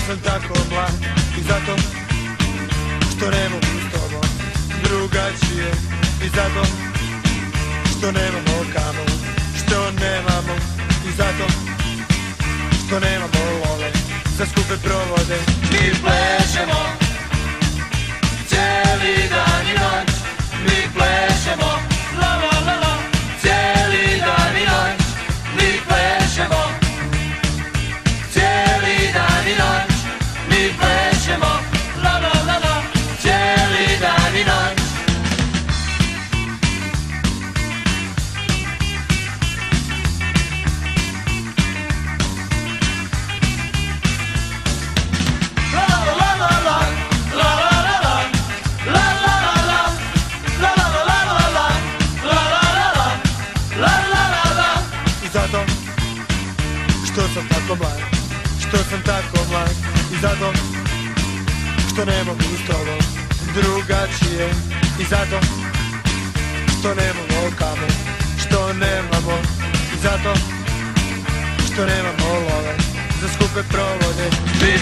sam tako mlad i zato što ne mogu s tobom drugačije, i zato što nemamo kamo, što nemamo, i zato što nemamo love za skupe provode. Mi plešemo cijeli dan i noć, mi plešemo la la la la, cijeli dan i noć, mi plešemo cijeli dan i noć, mi plešemo la la la la, cijeli dan i noć. Zato što sam tako mlad, što sam tako mlad, i zato što ne mogu s tobom drugačije, i zato što nemamo kamo, što nemamo, i zato što nemamo love za skupe provode. Mi